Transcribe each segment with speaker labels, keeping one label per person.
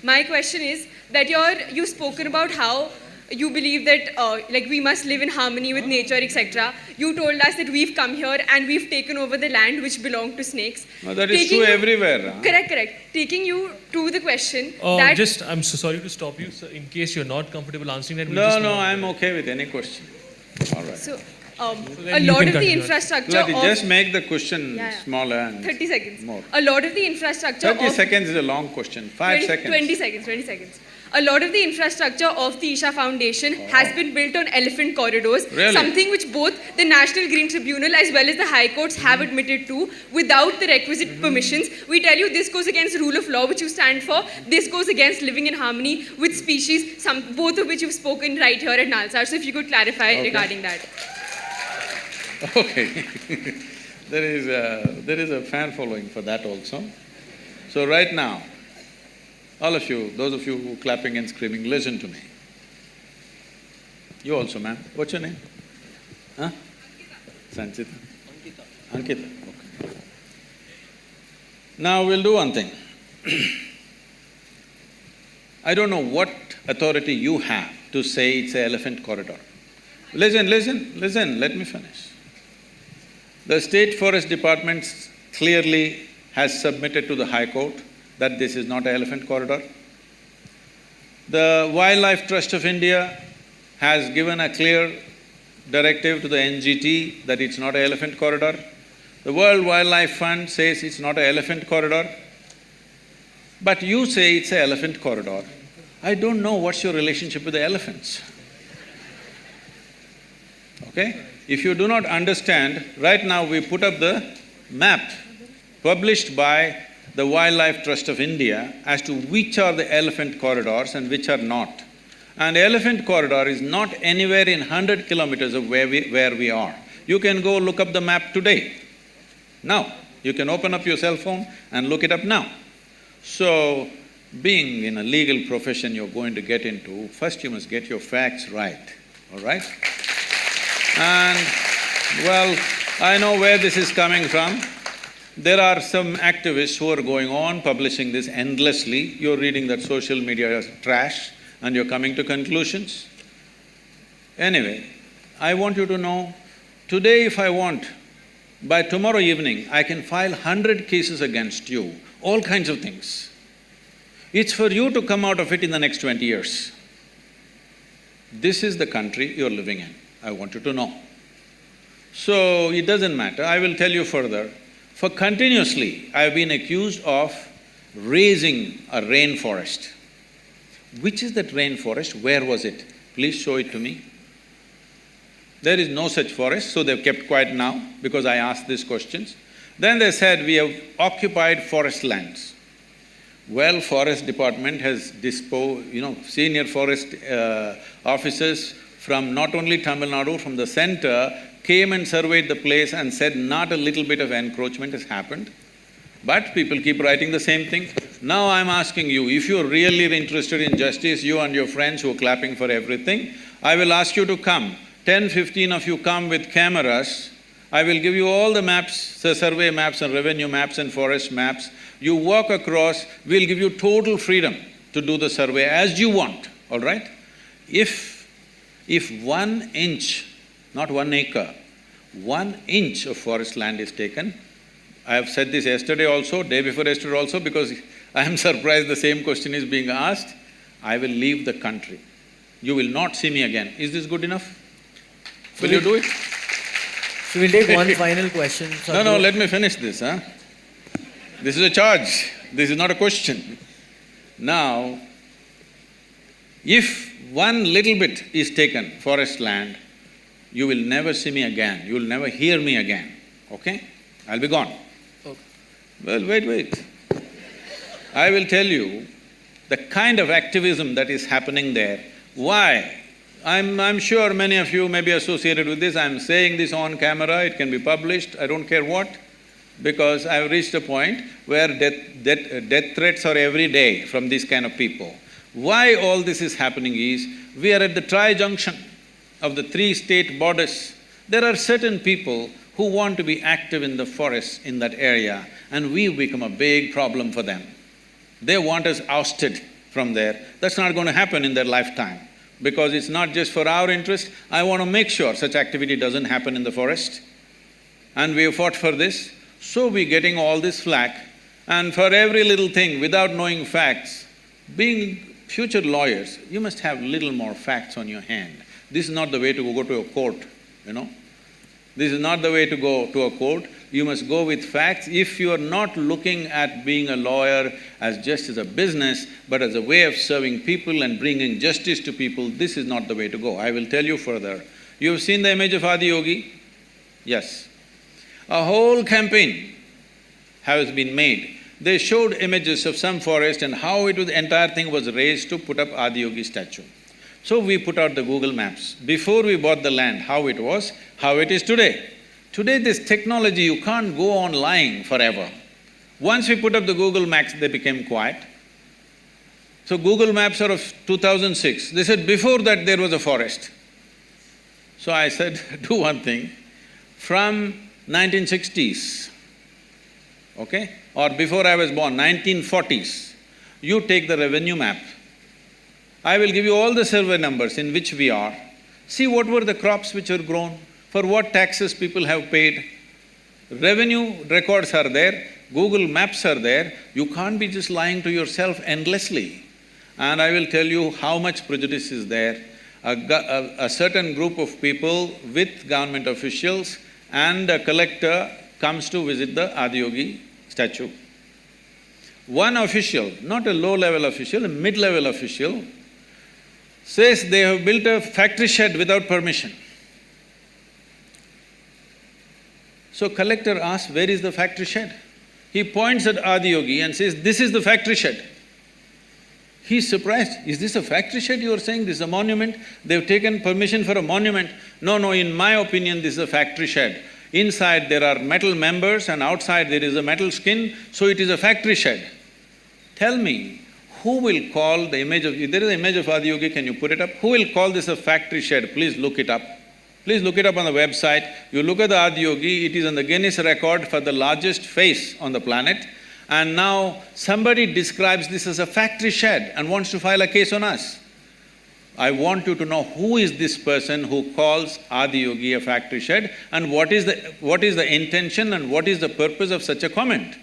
Speaker 1: My question is that you've spoken about how you believe that like we must live in harmony with nature, etc. You told us that we've come here and we've taken over the land which belonged to snakes.
Speaker 2: No, that is true everywhere. Huh?
Speaker 1: Correct. Taking you to the question
Speaker 3: I'm so sorry to stop you, sir. In case you're not comfortable answering that,
Speaker 2: No, I'm okay with any question. All right.
Speaker 1: So, a lot of the infrastructure
Speaker 2: just make the question smaller and
Speaker 1: 30 seconds.
Speaker 2: More.
Speaker 1: A lot of the infrastructure
Speaker 2: 30 seconds is a long question. 5 seconds.
Speaker 1: 20 seconds. A lot of the infrastructure of the Isha Foundation has been built on elephant corridors,
Speaker 2: really?
Speaker 1: Something which both the National Green Tribunal as well as the High Courts have admitted to without the requisite permissions. We tell you this goes against rule of law, which you stand for. This goes against living in harmony with species, both of which you've spoken right here at Nalsar. So if you could clarify regarding that.
Speaker 2: Okay. There is a fan following for that also. So right now, all of you, those of you who are clapping and screaming, listen to me. You also, ma'am. What's your name? Huh? Sanchita. Ankita. Okay. Now we'll do one thing. I don't know what authority you have to say it's an elephant corridor. Listen, let me finish. The State Forest Department clearly has submitted to the High Court that this is not an elephant corridor. The Wildlife Trust of India has given a clear directive to the NGT that it's not an elephant corridor. The World Wildlife Fund says it's not an elephant corridor. But you say it's an elephant corridor. I don't know what's your relationship with the elephants. Okay? If you do not understand, right now we put up the map published by the Wildlife Trust of India as to which are the elephant corridors and which are not. And elephant corridor is not anywhere in 100 kilometers of where we are. You can go look up the map today. Now, you can open up your cell phone and look it up now. So, being in a legal profession you're going to get into, first you must get your facts right, all right? And, well, I know where this is coming from. There are some activists who are going on publishing this endlessly. You're reading that social media is trash and you're coming to conclusions. Anyway, I want you to know, today if I want, by tomorrow evening, I can file 100 cases against you, all kinds of things. It's for you to come out of it in the next 20 years. This is the country you're living in, I want you to know. So, it doesn't matter, I will tell you further. For continuously, I've been accused of raising a rainforest. Which is that rainforest? Where was it? Please show it to me. There is no such forest, so they've kept quiet now because I asked these questions. Then they said, we have occupied forest lands. Well, forest department has senior forest officers from not only Tamil Nadu, from the center, came and surveyed the place and said not a little bit of encroachment has happened. But people keep writing the same thing. Now I'm asking you, if you're really interested in justice, you and your friends who are clapping for everything, I will ask you to come. 10, 15 of you come with cameras. I will give you all the maps, the survey maps and revenue maps and forest maps. You walk across, we'll give you total freedom to do the survey as you want, all right? If 1 inch, not 1 acre, 1 inch of forest land is taken, I have said this yesterday also, day before yesterday also, because I am surprised the same question is being asked, I will leave the country. You will not see me again. Is this good enough? Will you do it?
Speaker 4: So we'll take one final question.
Speaker 2: No, let me finish this, huh? This is a charge, this is not a question. Now, if 1 little bit is taken, forest land, you will never see me again, you will never hear me again, okay? I'll be gone.
Speaker 4: Okay.
Speaker 2: Well, wait. I will tell you the kind of activism that is happening there. Why? I'm sure many of you may be associated with this, I'm saying this on camera, it can be published, I don't care what, because I've reached a point where death threats are every day from these kind of people. Why all this is happening is, we are at the tri-junction of the 3 state borders. There are certain people who want to be active in the forests in that area and we've become a big problem for them. They want us ousted from there. That's not going to happen in their lifetime, because it's not just for our interest. I want to make sure such activity doesn't happen in the forest. And we have fought for this, so we're getting all this flack. And for every little thing, without knowing facts, being future lawyers, you must have little more facts on your hand. This is not the way to go to a court, you know. This is not the way to go to a court. You must go with facts. If you are not looking at being a lawyer as just as a business, but as a way of serving people and bringing justice to people, this is not the way to go. I will tell you further. You've seen the image of Adiyogi? Yes. A whole campaign has been made. They showed images of some forest and how the entire thing was raised to put up Adiyogi statue. So we put out the Google Maps. Before we bought the land, how it was, how it is today. Today this technology, you can't go on lying forever. Once we put up the Google Maps, they became quiet. So Google Maps are of 2006. They said before that there was a forest. So I said, do one thing, from 1960s, okay, or before I was born, 1940s, you take the revenue map. I will give you all the survey numbers in which we are. See what were the crops which were grown, for what taxes people have paid. Revenue records are there, Google Maps are there. You can't be just lying to yourself endlessly. And I will tell you how much prejudice is there. A certain group of people with government officials and a collector comes to visit the Adiyogi statue. One official, not a low-level official, a mid-level official, says they have built a factory shed without permission. So collector asks, where is the factory shed? He points at Adiyogi and says, this is the factory shed. He's surprised, is this a factory shed you are saying? This is a monument? They've taken permission for a monument. No, in my opinion, this is a factory shed. Inside there are metal members and outside there is a metal skin, so it is a factory shed. Tell me, who will call the image of… If there is an image of Adiyogi, can you put it up? Who will call this a factory shed? Please look it up. Please look it up on the website. You look at the Adiyogi, it is on the Guinness record for the largest face on the planet. And now somebody describes this as a factory shed and wants to file a case on us. I want you to know who is this person who calls Adiyogi a factory shed and what is the intention and what is the purpose of such a comment.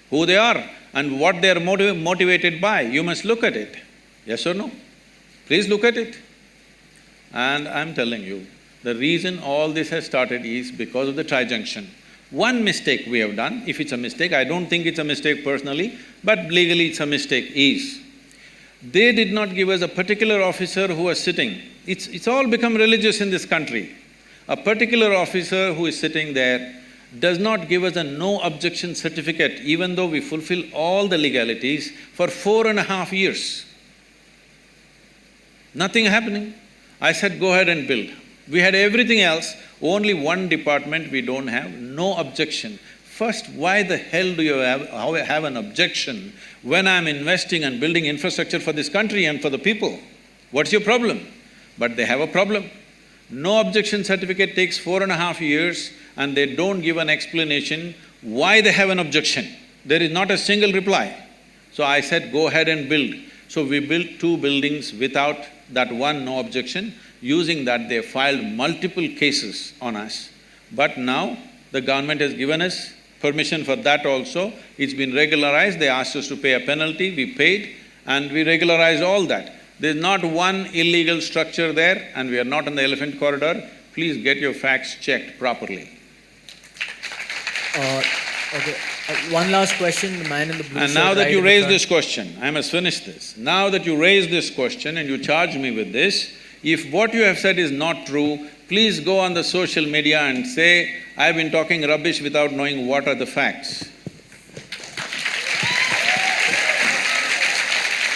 Speaker 2: Who they are and what they are motivated by. You must look at it. Yes or no? Please look at it. And I'm telling you, the reason all this has started is because of the tri-junction. One mistake we have done, if it's a mistake, I don't think it's a mistake personally, but legally it's a mistake, is they did not give us a particular officer who was sitting. It's all become religious in this country. A particular officer who is sitting there does not give us a no objection certificate, even though we fulfill all the legalities for 4.5 years. Nothing happening. I said, go ahead and build. We had everything else, only one department we don't have, no objection. First, why the hell do you have an objection when I'm investing and building infrastructure for this country and for the people? What's your problem? But they have a problem. No objection certificate takes 4.5 years and they don't give an explanation why they have an objection. There is not a single reply. So I said, go ahead and build. So we built 2 buildings without that one no objection. Using that, they filed multiple cases on us. But now, the government has given us permission for that also. It's been regularized, they asked us to pay a penalty, we paid, and we regularized all that. There's not one illegal structure there, and we are not in the elephant corridor. Please get your facts checked properly.
Speaker 4: Okay. One last question, the man in the blue shirt.
Speaker 2: And now that
Speaker 4: right
Speaker 2: you
Speaker 4: in the
Speaker 2: raised
Speaker 4: front.
Speaker 2: this question, I must finish this. Now that you raised this question and you charge me with this, if what you have said is not true, please go on the social media and say, I've been talking rubbish without knowing what are the facts.